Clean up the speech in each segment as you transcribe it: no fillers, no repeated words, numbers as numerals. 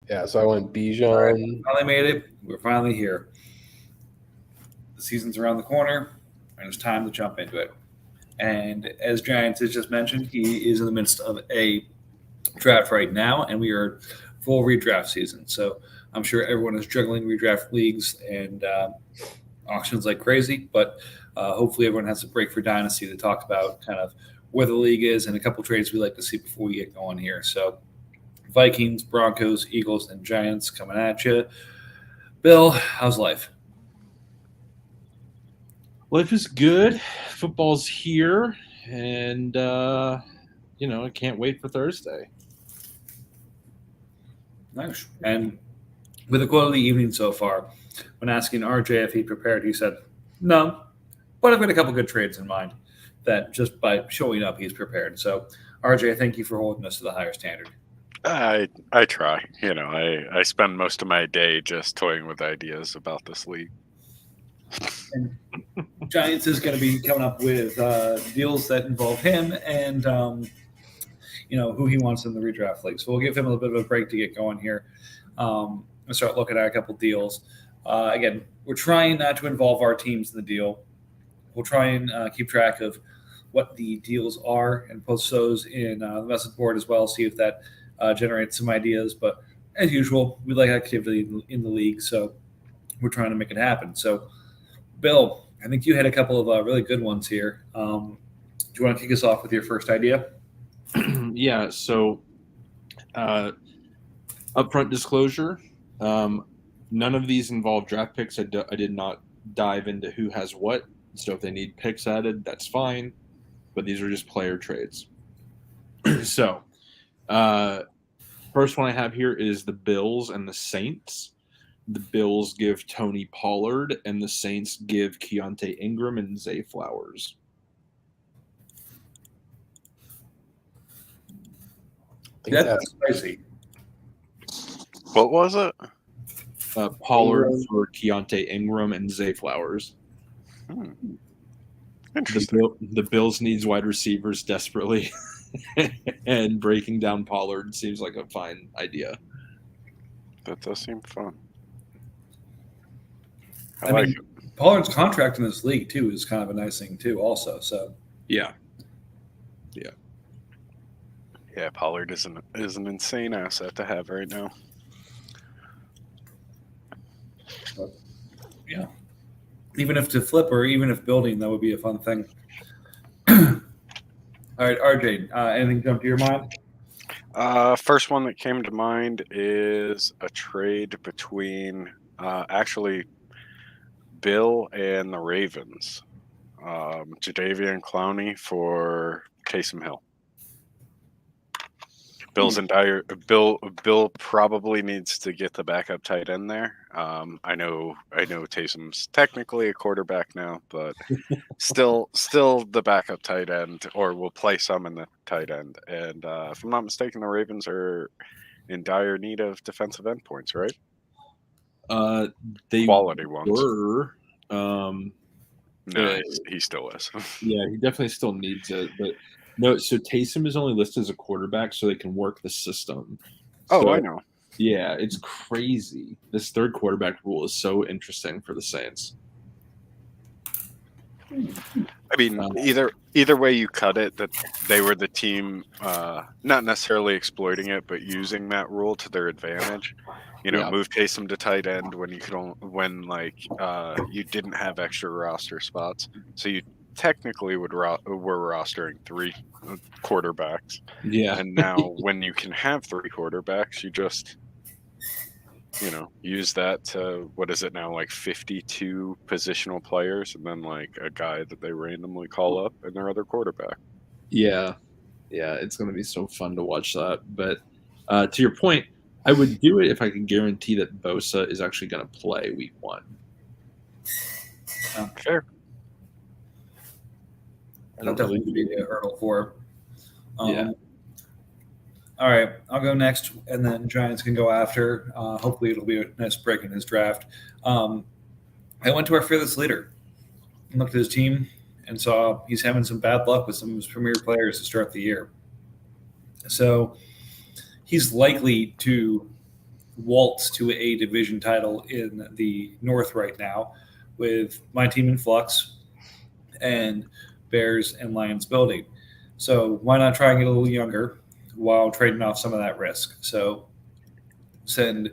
Yeah, so I went All right, Bijan. finally made it. We're finally here. The season's around the corner, and it's time to jump into it. And as Giants has just mentioned, he is in the midst of a draft right now, and we are full redraft season. So I'm sure everyone is juggling redraft leagues and auctions like crazy, but hopefully everyone has a break for Dynasty to talk about kind of where the league is and a couple trades we like to see before we get going here. So Vikings, Broncos, Eagles, and Giants coming at you. Bill, how's life? Life is good. Football's here, and I can't wait for Thursday. Nice. And with a quality evening so far, when asking RJ if he prepared, he said, no, but I've got a couple good trades in mind that just by showing up, he's prepared. So, RJ, thank you for holding us to the higher standard. I try. I spend most of my day just toying with ideas about this league. And Giants is going to be coming up with deals that involve him and who he wants in the redraft league. So we'll give him a little bit of a break to get going here and start looking at a couple deals. Again, we're trying not to involve our teams in the deal. We'll try and keep track of what the deals are and post those in the message board as well. See if that generates some ideas. But as usual, we like activity in the league, so we're trying to make it happen. So, Bill, I think you had a couple of really good ones here. Do you want to kick us off with your first idea? Yeah. So, upfront disclosure: none of these involve draft picks. I did not dive into who has what. So if they need picks added, that's fine. But these are just player trades. So, first one I have here is the Bills and the Saints. The Bills give Tony Pollard, and the Saints give Keontae Ingram and Zay Flowers. I think That's spicy. What was it? Pollard Ingram. for Keontae Ingram and Zay Flowers. Interesting. The Bills needs wide receivers desperately, and breaking down Pollard seems like a fine idea. That does seem fun. I mean, Pollard's contract in this league too is kind of a nice thing too. Also, so Yeah. Yeah, Pollard is an insane asset to have right now. yeah. Even if to flip or even if building, that would be a fun thing. All right, RJ, anything jump to your mind? First one that came to mind is a trade between actually Bill and the Ravens. Jadeveon Clowney for Taysom Hill. Bill's in dire. Bill probably needs to get the backup tight end there. I know Taysom's technically a quarterback now, but still the backup tight end, or will play some in the tight end. And if I'm not mistaken, the Ravens are in dire need of defensive endpoints, right? They Quality ones. were. No, he still is. Yeah, he definitely still needs it, but no. So Taysom is only listed as a quarterback, so they can work the system. Oh, So, I know. yeah, it's crazy. This third quarterback rule is so interesting for the Saints. I mean, either way you cut it, that they were the team, not necessarily exploiting it, but using that rule to their advantage. Yeah. Move Taysom to tight end when you could you didn't have extra roster spots, so you technically were rostering 3 quarterbacks. Yeah. And now when you can have 3 quarterbacks, you just use that to, what is it now, like 52 positional players, and then like a guy that they randomly call up and their other quarterback. Yeah, it's going to be so fun to watch that. But to your point, I would do it if I could guarantee that Bosa is actually going to play week 1. Fair. That definitely could be a hurdle for him. Yeah. All right, I'll go next, and then Giants can go after. Hopefully, it'll be a nice break in his draft. I went to our fearless leader and looked at his team and saw he's having some bad luck with some of his premier players to start the year. So he's likely to waltz to a division title in the North right now with my team in flux and Bears and Lions building. So why not try and get a little younger while trading off some of that risk? So send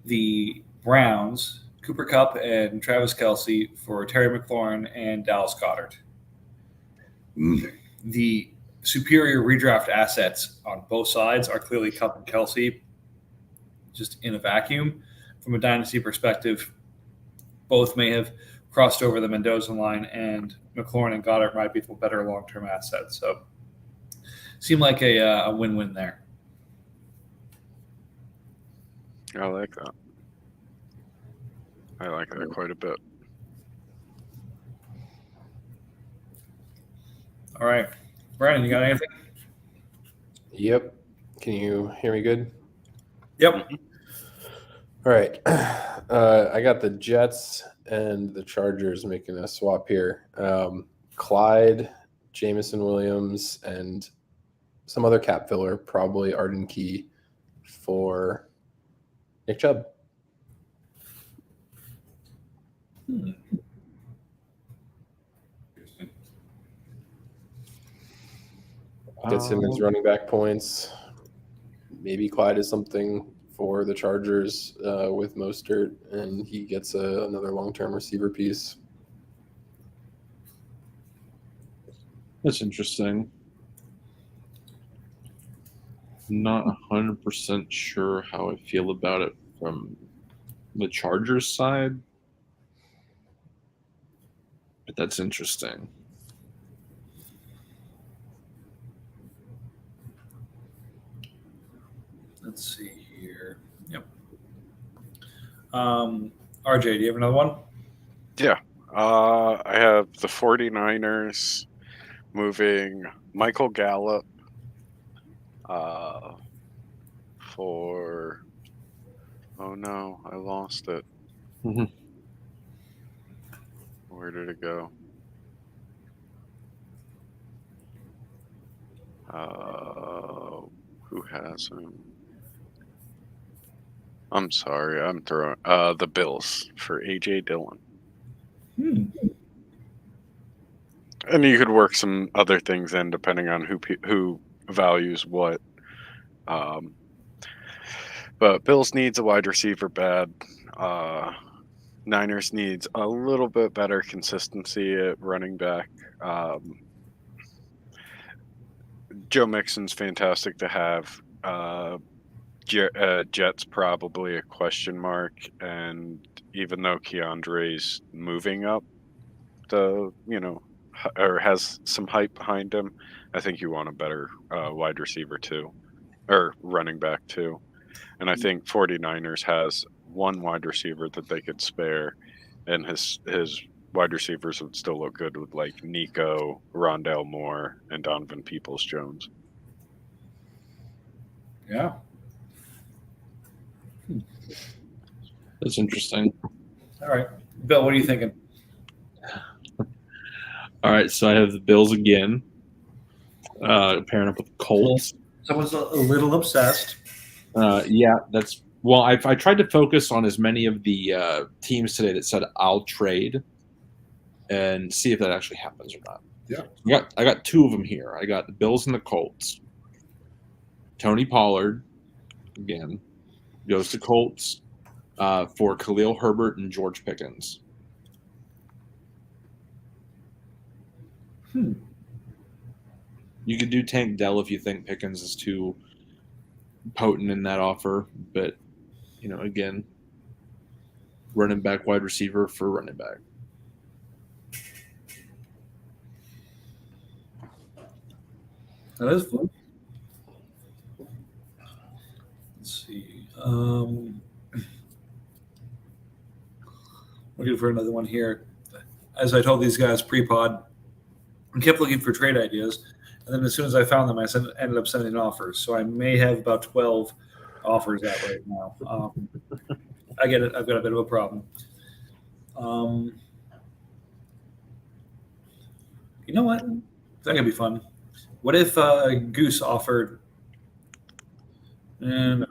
the Browns, Cooper Kupp and Travis Kelce for Terry McLaurin and Dallas Goedert. The superior redraft assets on both sides are clearly Kupp and Kelce, just in a vacuum. From a dynasty perspective, both may have crossed over the Mendoza line, and McLaurin and Goddard might be the better long-term assets. So, seem like a win-win there. I like that. I like that quite a bit. All right, Brandon, you got anything? Yep. Can you hear me good? Yep. All right. I got the Jets and the Chargers making a swap here. Clyde, Jamison Williams, and some other cap filler, probably Arden Key, for Nick Chubb. Gets him his running back points. Maybe Clyde is something for the Chargers with Mostert, and he gets another long-term receiver piece. That's interesting. Not 100% sure how I feel about it from the Chargers side, but that's interesting. Let's see here. Yep. RJ, do you have another one? Yeah. I have the 49ers moving Michael Gallup for... Oh, no. I lost it. Mhm. Where did it go? Who has him? I'm sorry, I'm throwing the Bills for AJ Dillon. And you could work some other things in depending on who values what. But Bills needs a wide receiver bad. Niners needs a little bit better consistency at running back. Joe Mixon's fantastic to have. Jets probably a question mark, and even though Keandre's moving up or has some hype behind him, I think you want a better wide receiver too, or running back too. And I think 49ers has one wide receiver that they could spare, and his wide receivers would still look good with like Nico, Rondale Moore, and Donovan Peoples-Jones. Yeah. That's interesting. All right. Bill, what are you thinking? All right, so I have the Bills again, pairing up with the Colts. Someone's a little obsessed. Yeah, that's well. I tried to focus on as many of the teams today that said I'll trade, and see if that actually happens or not. Yeah, I got two of them here. I got the Bills and the Colts. Tony Pollard again goes to Colts for Khalil Herbert and George Pickens. You could do Tank Dell if you think Pickens is too potent in that offer, but again, running back, wide receiver for running back. that is fun. Let's see. Looking for another one here. As I told these guys pre-pod, I kept looking for trade ideas, and then as soon as I found them, I ended up sending offers. So I may have about 12 offers out right now. I get it. I've got a bit of a problem. You know what? That could be fun. What if Goose offered? Never mind.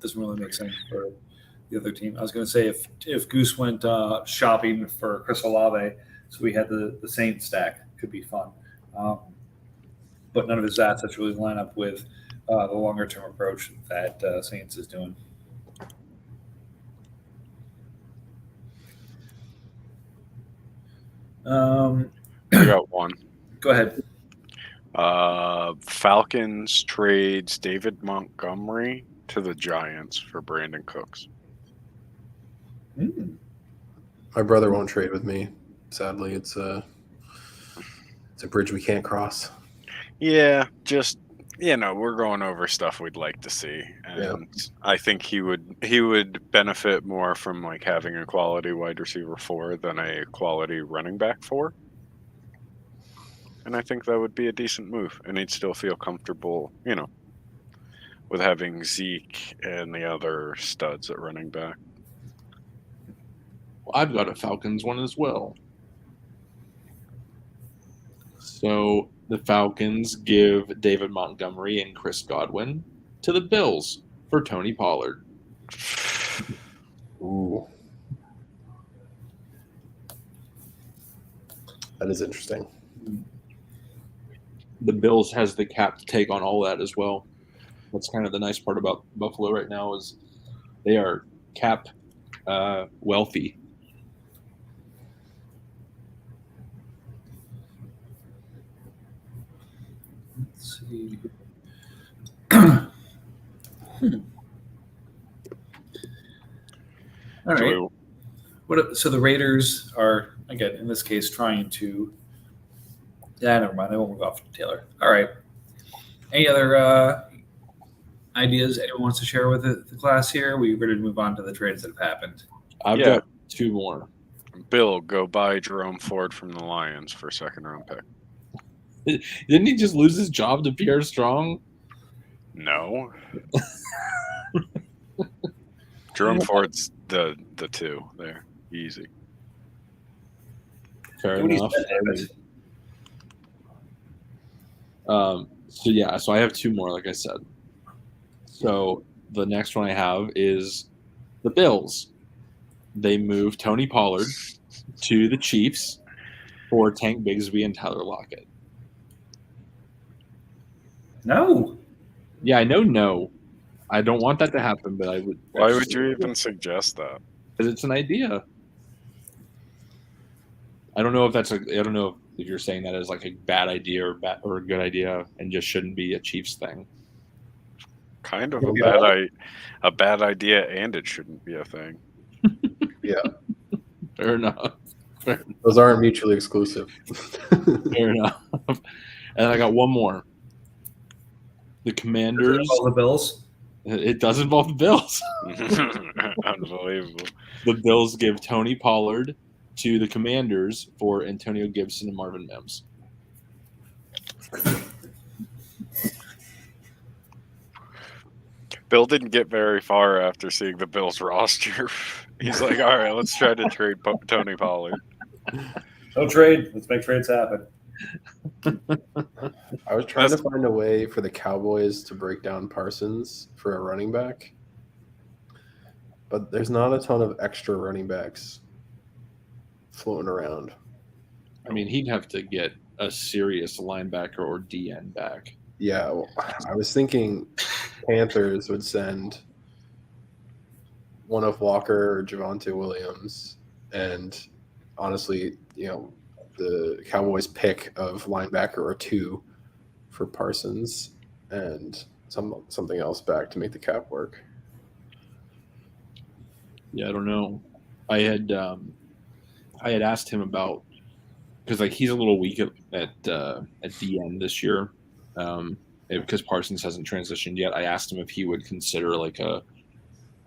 doesn't really make sense for the other team. I was going to say if Goose went shopping for Chris Olave, so we had the Saints stack, could be fun. But none of his assets really line up with the longer term approach that Saints is doing. I got one. Go ahead. Falcons trades David Montgomery to the Giants for Brandon Cooks. My brother won't trade with me. Sadly, it's a bridge we can't cross. Yeah, just we're going over stuff we'd like to see, and I think he would benefit more from like having a quality wide receiver 4 than a quality running back 4. And I think that would be a decent move, and he'd still feel comfortable, with having Zeke and the other studs at running back. Well, I've got a Falcons one as well. So the Falcons give David Montgomery and Chris Godwin to the Bills for Tony Pollard. Ooh. That is interesting. The Bills has the cap to take on all that as well. That's kind of the nice part about Buffalo right now is they are cap wealthy. Let's see. All right. So the Raiders are, again, in this case, trying to. Yeah, never mind. I won't move off to Taylor. All right. Any other ideas anyone wants to share with the class here? We ready to move on to the trades that have happened. I've got 2 more. Bill, go buy Jerome Ford from the Lions for a 2nd-round pick. Didn't he just lose his job to Pierre Strong? No. Jerome Ford's the 2 there. Easy. Fair Nobody's enough. bet David. So I have 2 more, like I said. So the next one I have is the Bills. They move Tony Pollard to the Chiefs for Tank Bigsby and Tyler Lockett. No. Yeah, I know. No, I don't want that to happen, but I would. Why would you even suggest that? Because it's an idea. I don't know if that's I don't know if you're saying that as like a bad idea or a good idea and just shouldn't be a Chiefs thing. Kind of a bad idea, and it shouldn't be a thing. Yeah. Fair enough. Those aren't mutually exclusive. Fair enough. And then I got one more. The Commanders. All the Bills. It does involve the Bills. Unbelievable. The Bills give Tony Pollard to the Commanders for Antonio Gibson and Marvin Mims. Bill didn't get very far after seeing the Bills roster. He's like, all right, let's try to trade Tony Pollard. No trade. Let's make trades happen. I was trying to find a way for the Cowboys to break down Parsons for a running back, but there's not a ton of extra running backs floating around. I mean, he'd have to get a serious linebacker or DN back. Yeah, well, I was thinking Panthers would send one of Walker or Javonte Williams, and honestly, the Cowboys pick of linebacker or 2 for Parsons and something else back to make the cap work. Yeah, I don't know. I had asked him about because like he's a little weak at DN this year because Parsons hasn't transitioned yet. I asked him if he would consider like a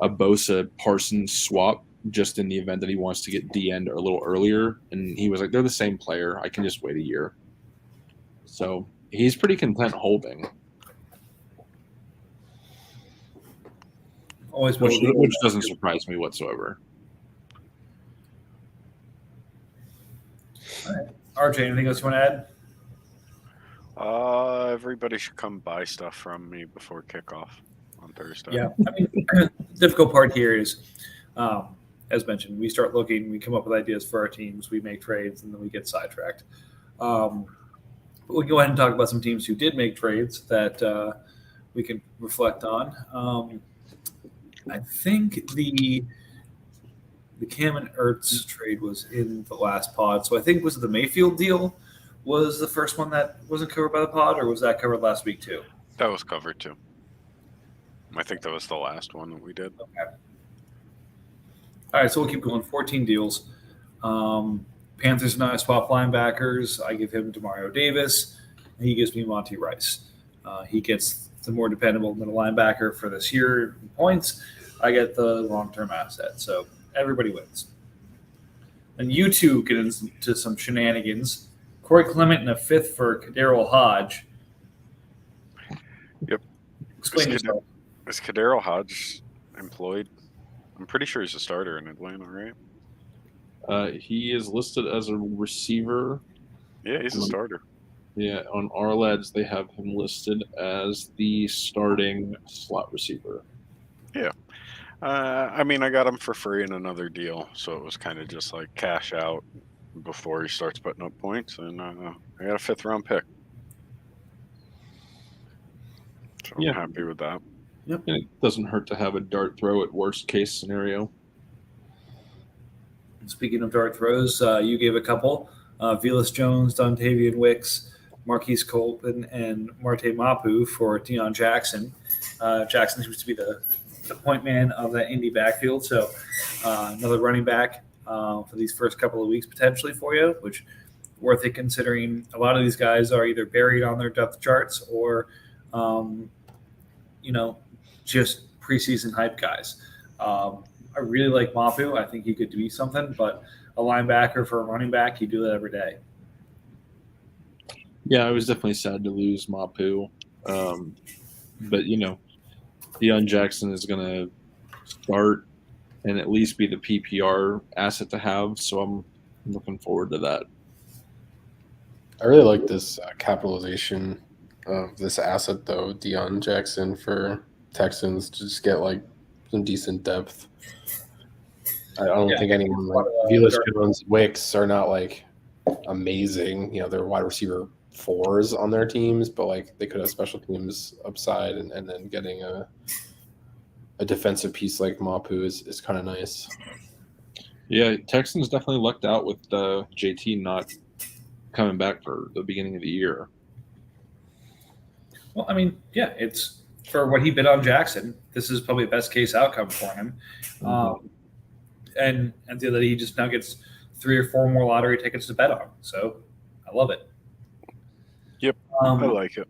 Bosa Parsons swap just in the event that he wants to get DN a little earlier, and he was like, "They're the same player. I can just wait a year." So he's pretty content holding, which doesn't surprise me whatsoever. All right. RJ, anything else you want to add? Everybody should come buy stuff from me before kickoff on Thursday. Yeah, I mean, the difficult part here is, as mentioned, we start looking, we come up with ideas for our teams, we make trades, and then we get sidetracked. But we'll go ahead and talk about some teams who did make trades that we can reflect on. I think the Cam and Ertz trade was in the last pod, so I think was it the Mayfield deal was the first one that wasn't covered by the pod, or was that covered last week too? That was covered too. I think that was the last one that we did. Okay. All right, so we'll keep going. 14 deals. Panthers and I swap linebackers. I give him Demario Davis. And he gives me Monty Rice. He gets the more dependable middle linebacker for this year in points. I get the long-term asset. So everybody wins. And you two get into some shenanigans. Corey Clement and a fifth for Kadarius Hodge. Yep. Explain yourself. Is Kadarius Hodge employed? I'm pretty sure he's a starter in Atlanta, right? He is listed as a receiver. Yeah, he's a starter. Yeah, on Ourlads, they have him listed as the starting slot receiver. Yeah. I mean, I got him for free in another deal, so it was kind of just like cash out before he starts putting up points, and I got a 5th-round pick. So Yeah. I'm happy with that. And it doesn't hurt to have a dart throw at worst case scenario. Speaking of dart throws, you gave a couple. Velas Jones, Dontavian Wicks, Marquise Colton, and Marte Mapu for Deion Jackson. Jackson seems to be the point man of that Indy backfield. So another running back for these first couple of weeks potentially for you, which worth it considering a lot of these guys are either buried on their depth charts or, just preseason hype guys. I really like Mapu. I think he could be something, but a linebacker for a running back, you do that every day. Yeah, I was definitely sad to lose Mapu. But, Deion Jackson is going to start and at least be the PPR asset to have, so I'm looking forward to that. I really like this capitalization of this asset, though. Deion Jackson for Texans to just get like some decent depth. I don't think anyone like Velas Jones, Wicks are not like amazing. They're wide receiver 4s on their teams, but like they could have special teams upside, and then getting a defensive piece like Mapu is kind of nice. Yeah, Texans definitely lucked out with JT not coming back for the beginning of the year. Well, I mean, yeah, it's for what he bid on Jackson. This is probably the best case outcome for him. And the other, he just now gets 3 or 4 more lottery tickets to bet on. So I love it. Yep, I like it.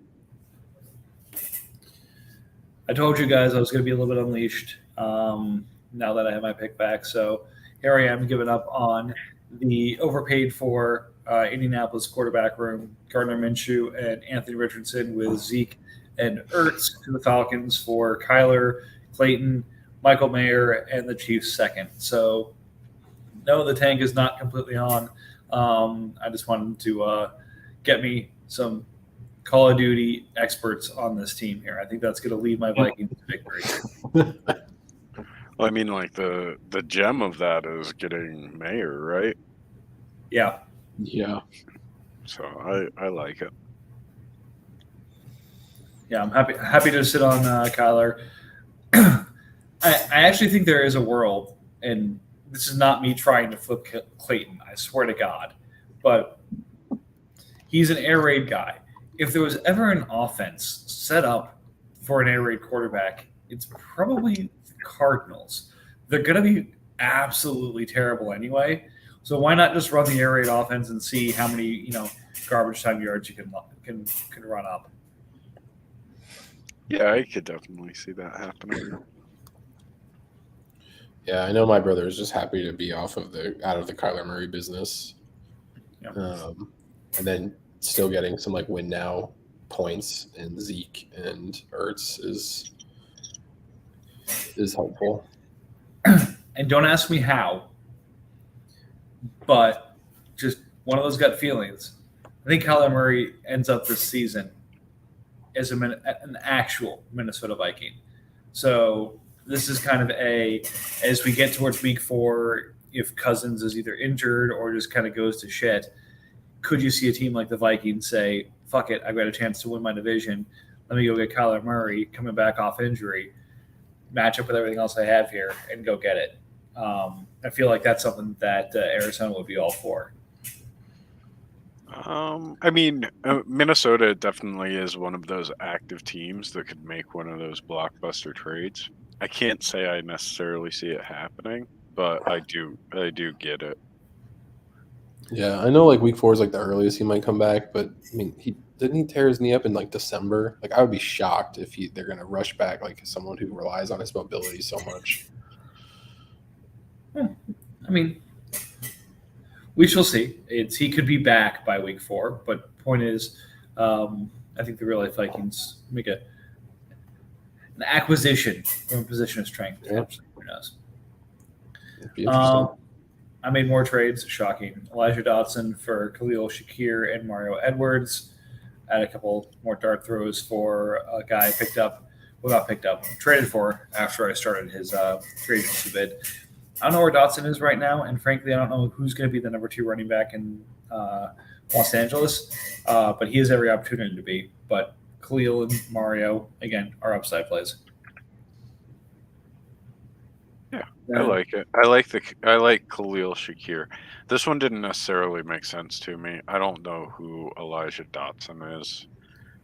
I told you guys I was going to be a little bit unleashed now that I have my pick back. So here I am giving up on the overpaid for Indianapolis quarterback room, Gardner Minshew and Anthony Richardson with Zeke and Ertz to the Falcons for Kyler, Clayton, Michael Mayer, and the Chiefs second. So no, the tank is not completely on. I just wanted to get me some Call of Duty experts on this team here. I think that's going to lead my Vikings to victory. Well, I mean, like the gem of that is getting Mayer, right? Yeah. Yeah. So I like it. Yeah, I'm happy to sit on Kyler. I actually think there is a world, and this is not me trying to flip Clayton, I swear to God, but he's an air raid guy. If there was ever an offense set up for an air raid quarterback, it's probably the Cardinals. They're going to be absolutely terrible anyway. So why not just run the air raid offense and see how many garbage time yards you can run up? Yeah, I could definitely see that happening. Yeah, I know my brother is just happy to be out of the Kyler Murray business, Yeah. and then still getting some like win now points, and Zeke and Ertz is helpful. And don't ask me how, but just one of those gut feelings. I think Kyler Murray ends up this season as an actual Minnesota Viking. So this is kind of as we get towards week 4, if Cousins is either injured or just kind of goes to shit, could you see a team like the Vikings say, fuck it, I've got a chance to win my division. Let me go get Kyler Murray coming back off injury, match up with everything else I have here, and go get it. I feel like that's something that Arizona would be all for. I mean, Minnesota definitely is one of those active teams that could make one of those blockbuster trades. I can't say I necessarily see it happening, but I do get it. Yeah, I know like week 4 is like the earliest he might come back, but I mean, he tear his knee up in like December. Like I would be shocked if they're gonna rush back like someone who relies on his mobility so much. I mean, we shall see. He could be back by week 4, but point is, I think the real life Vikings make an acquisition from a position of strength. Yeah. Who knows? It'd be interesting. I made more trades. Shocking. Elijah Dotson for Khalil Shakir and Mario Edwards. I had a couple more dart throws for a guy traded for after I started his free agency bid. I don't know where Dotson is right now, and frankly, I don't know who's going to be the number 2 running back in Los Angeles, but he has every opportunity to be. But Khalil and Mario, again, are upside plays. Yeah, I like it. I like Khalil Shakir. This one didn't necessarily make sense to me. I don't know who Elijah Dotson is.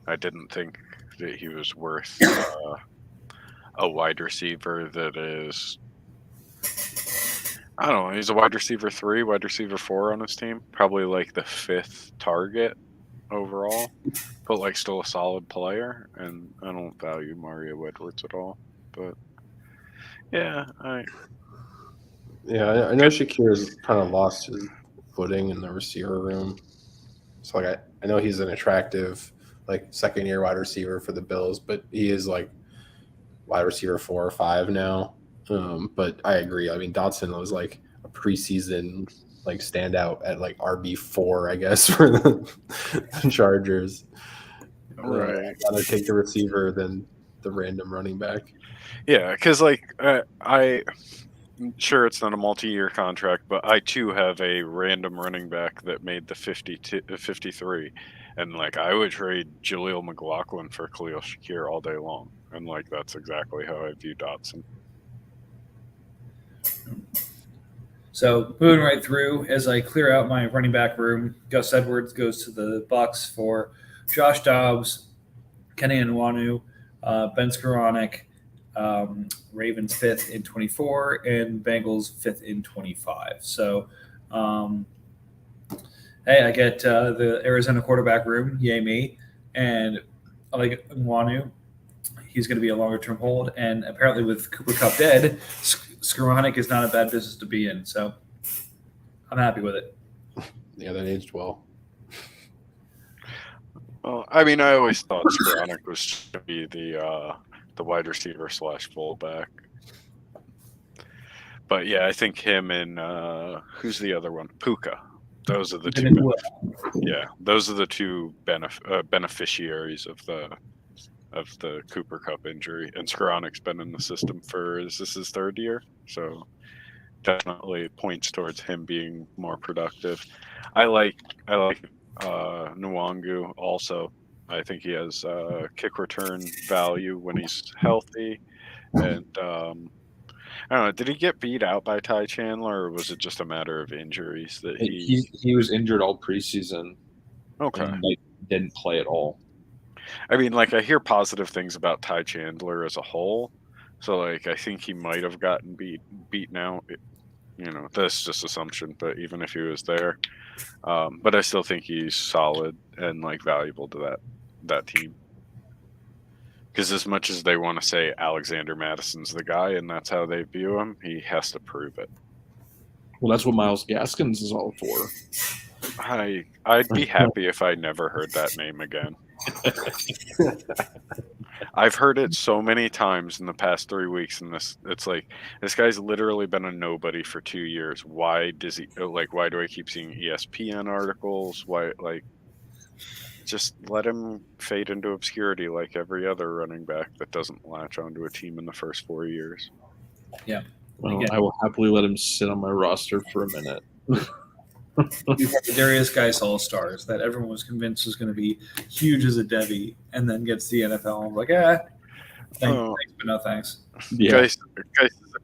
I didn't think that he was worth a wide receiver that is. I don't know. He's a wide receiver 3, wide receiver 4 on his team. Probably like the 5th target overall, but like still a solid player. And I don't value Mario Edwards at all. But yeah, I know Shakir's kind of lost his footing in the receiver room. So like I know he's an attractive like second-year wide receiver for the Bills, but he is like wide receiver 4 or 5 now. But I agree. I mean, Dotson was like a preseason like standout at like RB4, I guess, for the Chargers. right. I'd rather take the receiver than the random running back. Yeah, because like I'm sure it's not a multi-year contract, but I too have a random running back that made the 53, and like I would trade Jaleel McLaughlin for Khalil Shakir all day long, and like that's exactly how I view Dotson. So moving right through, as I clear out my running back room, Gus Edwards goes to the Bucks for Josh Dobbs, Kenny Nwanu, Ben Skoranek, Ravens 5th in 24, and Bengals 5th in 25. So, hey, I get the Arizona quarterback room, yay me, and I like Nwanu. He's going to be a longer-term hold, and apparently with Cooper Kupp dead, Skoranek is not a bad business to be in, so I'm happy with it. Yeah, that aged well. Well, I mean, I always thought Skoranek was going to be the wide receiver / fullback, but yeah, I think him and who's the other one? Puka. Those are the two. Yeah, those are the two beneficiaries of the Cooper Kupp injury, and Skoranek's been in the system for is this his 3rd year? So definitely points towards him being more productive. I like Nwangu also. I think he has kick return value when he's healthy, and I don't know. Did he get beat out by Ty Chandler, or was it just a matter of injuries that he was injured all preseason? Okay, and, like, didn't play at all. I mean, like I hear positive things about Ty Chandler as a whole, so like I think he might have gotten beaten out. You know, that's just assumption, but even if he was there, but I still think he's solid and like valuable to that team. Because as much as they want to say Alexander Madison's the guy and that's how they view him, he has to prove it. Well, that's what Myles Gaskins is all for. I'd be happy if I never heard that name again. I've heard it so many times in the past 3 weeks, and it's like this guy's literally been a nobody for 2 years. Why do I keep seeing ESPN articles? Why, like, just let him fade into obscurity like every other running back that doesn't latch onto a team in the first 4 years. Well, Again. I will happily let him sit on my roster for a minute. We've had the Darius Geis All Stars that everyone was convinced was going to be huge as a Debbie, and then gets the NFL and was like, thanks, but no thanks. Yeah, Geis is a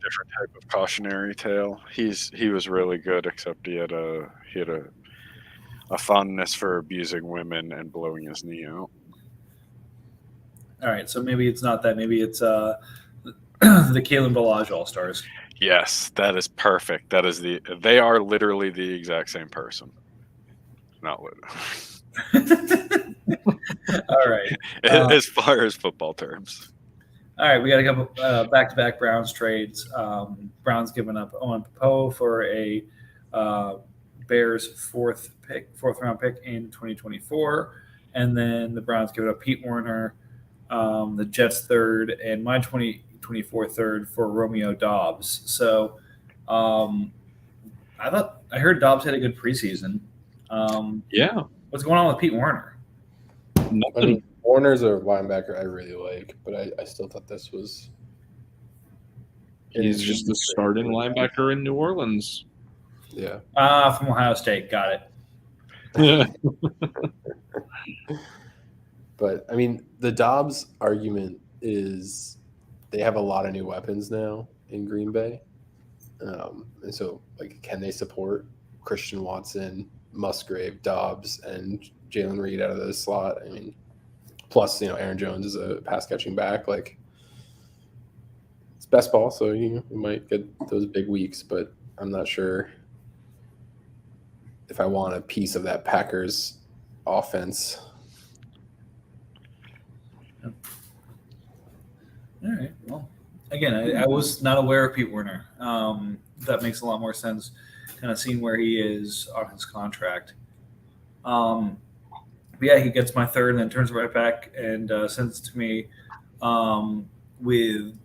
different type of cautionary tale. He was really good, except he had a fondness for abusing women and blowing his knee out. All right, so maybe it's not that. Maybe it's the Kalen Ballage All Stars. Yes, that is perfect. They are literally the exact same person. Not literally. All right. As far as football terms. All right, we got a couple back-to-back Browns trades. Browns giving up Owen Popo for a Bears fourth round pick in 2024, and then the Browns giving up Pete Werner, the Jets third, and my 2024 third for Romeo Dobbs. So I heard Dobbs had a good preseason. yeah. What's going on with Pete Werner? Nothing. I mean, Warner's a linebacker I really like, but I still thought this was. He's just the starting linebacker in New Orleans. Yeah. From Ohio State. Got it. But I mean, the Dobbs argument is they have a lot of new weapons now in Green Bay, and so like, can they support Christian Watson, Musgrave, Dobbs, and Jalen Reed out of the slot? I mean, plus Aaron Jones is a pass catching back. Like, it's best ball, so you might get those big weeks, but I'm not sure if I want a piece of that Packers offense. All right. Well, again, I was not aware of Pete Werner. That makes a lot more sense, kind of seeing where he is on his contract. But yeah, he gets my third and then turns right back and sends it to me with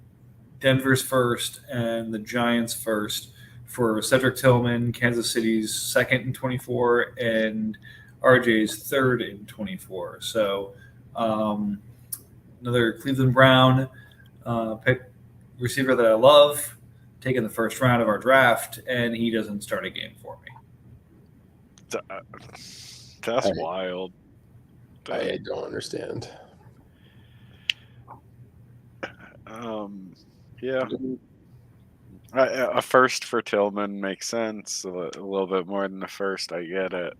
Denver's first and the Giants' first for Cedric Tillman, Kansas City's second in 24, and RJ's third in 24. So another Cleveland Brown pick receiver that I love, taking the first round of our draft, and he doesn't start a game for me. That's wild. I don't understand. Yeah. A first for Tillman makes sense. A little bit more than a first, I get it.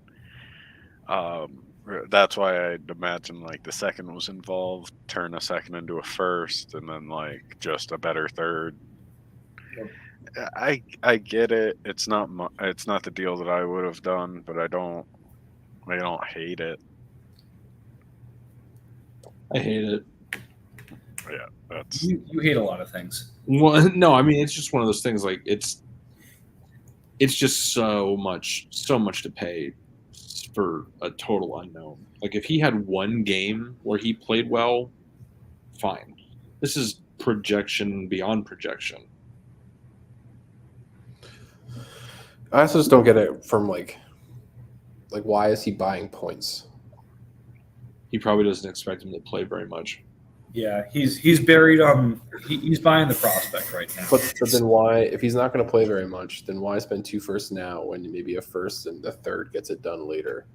That's why I'd imagine like the second was involved, turn a second into a first, and then like just a better third. Yep. I get it. It's not the deal that I would have done, but I don't hate it. I hate it. Yeah, that's you hate a lot of things. Well, no, I mean, it's just one of those things. Like it's just so much to pay for a total unknown. Like if he had one game where he played well, fine. This is projection beyond projection. I also just don't get it from like why is he buying points? He probably doesn't expect him to play very much. Yeah, he's buried on. He's buying the prospect right now. But then why, if he's not going to play very much, then why spend 2 firsts now when maybe a first and the third gets it done later?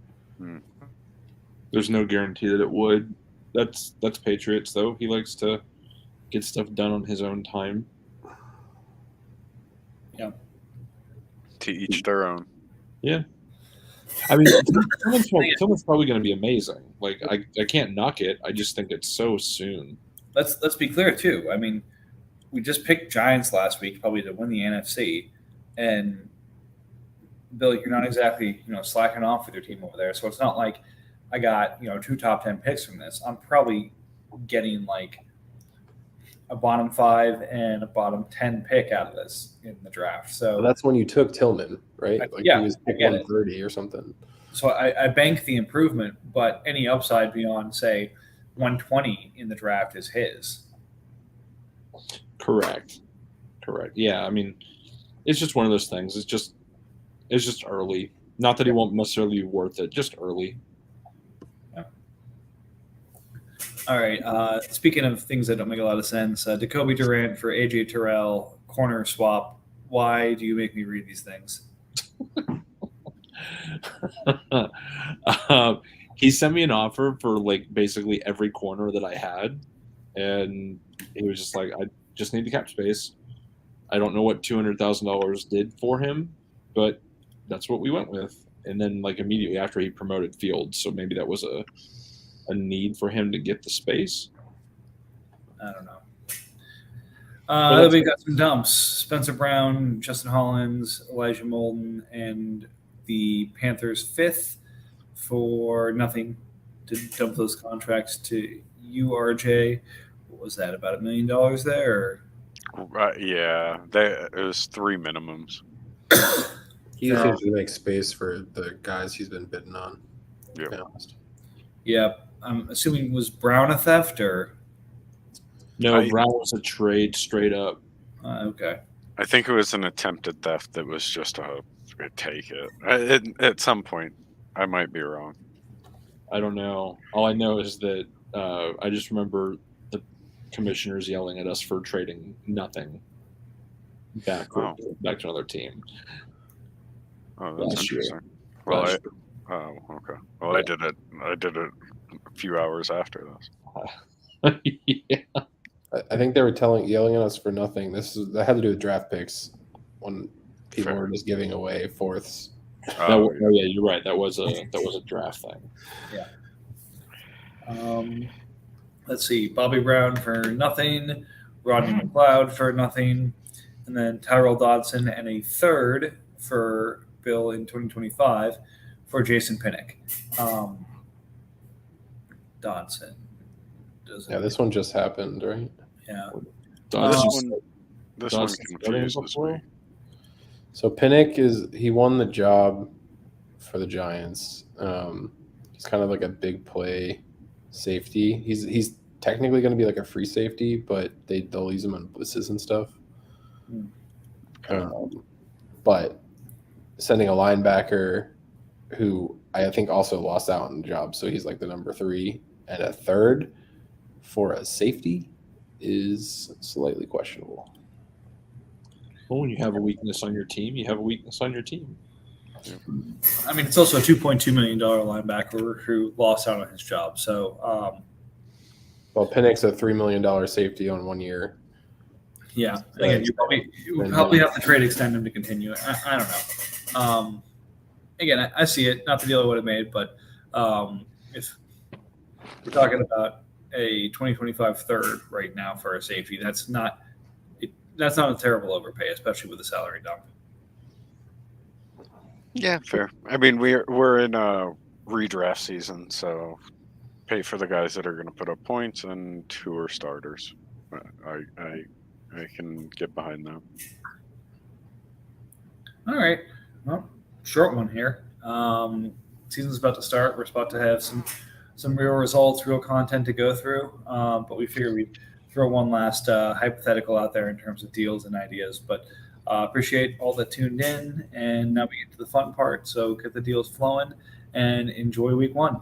There's no guarantee that it would. That's Patriots though. He likes to get stuff done on his own time. Yeah. To each their own. Yeah. I mean, someone's probably going to be amazing. Like, I can't knock it. I just think it's so soon. Let's be clear too. I mean, we just picked Giants last week, probably to win the NFC, and Bill, you're not exactly slacking off with your team over there. So it's not like I got 2 top 10 picks from this. I'm probably getting like a bottom 5 and a bottom 10 pick out of this in the draft. So that's when you took Tillman, right? Like yeah, he was pick 130 or something. So I bank the improvement, but any upside beyond say 120 in the draft is his. Correct. Yeah, I mean, it's just one of those things. It's just early. Not that he won't necessarily be worth it, just early. Yeah. All right. Speaking of things that don't make a lot of sense, Jacoby Durant for AJ Terrell corner swap. Why do you make me read these things? He sent me an offer for like basically every corner that I had, and he was just like, I just need the cap space. I don't know what $200,000 did for him, but that's what we went with. And then like immediately after he promoted Fields, so maybe that was a need for him to get the space. I don't know. Well, We got some dumps: Spencer Brown, Justin Hollins, Elijah Molden, and the Panthers' fifth for nothing to dump those contracts to URJ. What was that? About $1 million there? Yeah, it was 3 minimums. He just needs to make space for the guys he's been bidding on. Yep. To be honest. Yeah, I'm assuming was Brown a theft or No, Brown was a trade straight up. okay. I think it was an attempted theft that was just a take it. At some point, I might be wrong. I don't know. All I know is that I just remember the commissioners yelling at us for trading nothing back to another team. Oh, that's Last year. interesting. Well, Last okay. Well, Yeah. I did it a few hours after this. Yeah. I think they were yelling at us for nothing. That had to do with draft picks when people Fair. were just giving away fourths. Oh yeah, you're right. That was a draft thing. Let's see, Bobby Brown for nothing, Rodney McLeod for nothing, and then Tyrell Dodson and a third for Bill in 2025 for Jason Pinnock. Dodson. Yeah, this one just happened, right? Yeah. This one Dodson confuses before? me. So Pinnock he won the job for the Giants. He's kind of like a big play safety. He's technically going to be like a free safety, but they'll use him on blitzes and stuff. But sending a linebacker who I think also lost out on the job, so he's like the number 3, and a third for a safety is slightly questionable. Well, when you have a weakness on your team, you have a weakness on your team. I mean, it's also a $2.2 million linebacker who lost out on his job. So, Well, Pinnock's a $3 million safety on 1 year. yeah. Again, you would probably have to trade extend him to continue. I don't know. Again, I see it. Not the deal I would have made, but if we're talking about a 2025 third right now for a safety, that's not a terrible overpay, especially with the salary dump. Yeah, fair. I mean, we're in a redraft season, so pay for the guys that are going to put up points and who are starters. I can get behind that. All right. Well, short one here. Season's about to start. We're about to have some real results, real content to go through. But we figure we'd throw one last hypothetical out there in terms of deals and ideas. But appreciate all that tuned in. And now we get to the fun part. So get the deals flowing and enjoy week 1.